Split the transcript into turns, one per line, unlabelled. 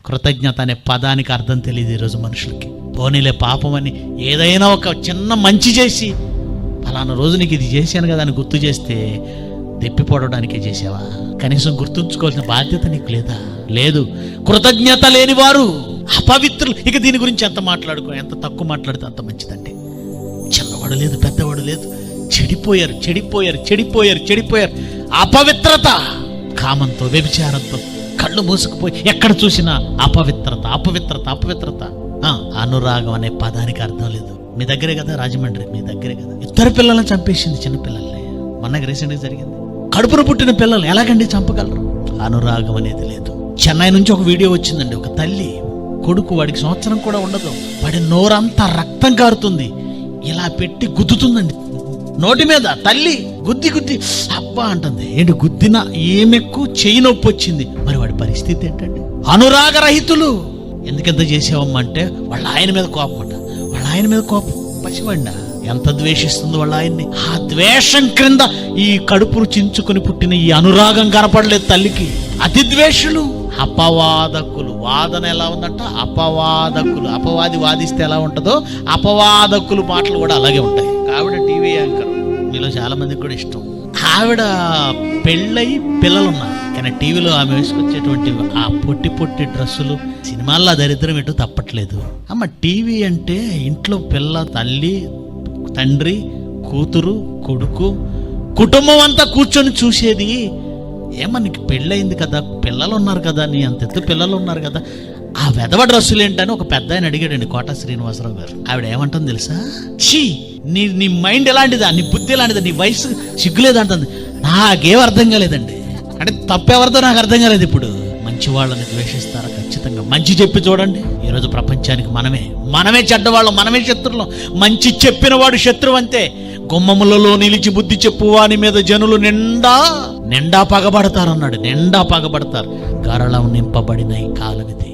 కృతజ్ఞత అనే పదానికి అర్థం తెలియదు ఈరోజు మనుషులకి. పోనీలే పాపం అని ఏదైనా ఒక చిన్న మంచి చేసి ఫలానా రోజు నీకు ఇది చేశాను కదా అని గుర్తు చేస్తే దెప్పిపోవడానికే చేసావా? కనీసం గుర్తుంచుకోవాల్సిన బాధ్యత నీకు లేదా? లేదు. కృతజ్ఞత లేని వారు అపవిత్రులు. ఇక దీని గురించి ఎంత మాట్లాడుకో, ఎంత తక్కువ మాట్లాడితే అంత మంచిదండి. చిన్నవాడు లేదు, పెద్దవాడు లేదు, చెడిపోయారు చెడిపోయారు చెడిపోయారు చెడిపోయారు. అపవిత్రత, కామంతో, వ్యభిచారంతో కళ్ళు మూసుకుపోయి ఎక్కడ చూసినా అపవిత్రత అపవిత్రత అపవిత్రత. అనురాగం అనే పదానికి అర్థం లేదు. మీ దగ్గరే కదా రాజమండ్రి, మీ దగ్గరే కదా 2 పిల్లలను చంపేసింది, చిన్న పిల్లల్ని. మొన్నకి రీసెంట్గా జరిగింది. కడుపున పుట్టిన పిల్లలు ఎలాగండి చంపగలరు? అనురాగం అనేది లేదు. చెన్నై నుంచి ఒక వీడియో వచ్చిందండి. ఒక తల్లి కొడుకు, వాడికి సంవత్సరం కూడా ఉండదు, వాడి నోరంతా రక్తం కారుతుంది, ఇలా పెట్టి గుద్దుతుందండి నోటి మీద. తల్లి గుద్ది గుద్ది అబ్బా అంటుంది. ఏంటి గుద్దినా ఏమెక్కు చెయ్యి నొప్పి వచ్చింది. మరి వాడి పరిస్థితి ఏంటండి? అనురాగరహితులు. ఎందుకెంత చేసావమ్మా అంటే వాళ్ళ ఆయన మీద కోపం అంట. వాళ్ళ ఆయన మీద కోపం. పసివాడినా ఎంత ద్వేషిస్తుందో వాళ్ళ ఆయన్ని. ఆ ద్వేషం క్రింద ఈ కడుపును చించుకుని పుట్టిన ఈ అనురాగం కనపడలేదు తల్లికి. అతి ద్వేషులు, అపవాదకులు. వాదన ఎలా ఉందంట? అపవాదకులు. అపవాది వాదిస్తే ఎలా ఉంటుందో అపవాదకులు మాటలు కూడా అలాగే ఉంటాయి. ఆవిడ టీవీ యాంకర్, మీలో చాలా మందికి కూడా ఇష్టం. ఆవిడ పెళ్ళై పిల్లలున్నారు, కానీ టీవీలో ఆమె వేసుకొచ్చేటువంటి ఆ పొట్టి పొట్టి డ్రెస్సులు, సినిమాల్లో దరిద్రం ఎటు తప్పట్లేదు. అమ్మ, టీవీ అంటే ఇంట్లో పిల్ల, తల్లి, తండ్రి, కూతురు, కొడుకు, కుటుంబం అంతా కూర్చొని చూసేది. ఏమనికి పెళ్ళయింది కదా, పిల్లలు ఉన్నారు కదా, నీ అంతెత్తు పిల్లలు ఉన్నారు కదా, ఆ వెధవ డ్రెస్సులు ఏంటని ఒక పెద్ద ఆయన అడిగాడండి, కోట శ్రీనివాసరావు గారు. ఆవిడ ఏమంటుంది తెలుసా? ఛీ, నీ మైండ్ ఎలాంటిదా, నీ బుద్ధి ఎలాంటిదా, నీ వయసు సిగ్గులేదంటుంది. నాకేం అర్థం కాలేదండి. అంటే తప్పెవరితో నాకు అర్థం కాలేదు. ఇప్పుడు మంచి వాళ్ళని ద్వేషిస్తారా? ఖచ్చితంగా. మంచి చెప్పి చూడండి. ఈరోజు ప్రపంచానికి మనమే చెడ్డవాళ్ళం, మనమే శత్రువులం. మంచి చెప్పిన వాడు శత్రువు అంతే. గుమ్మములలో నిలిచి బుద్ధి చెప్పు వాని మీద జనులు నిండా పగబడతారు అన్నాడు. నిండా పగబడతారు. గరళం నింపబడిన ఈ కాలం ఇది.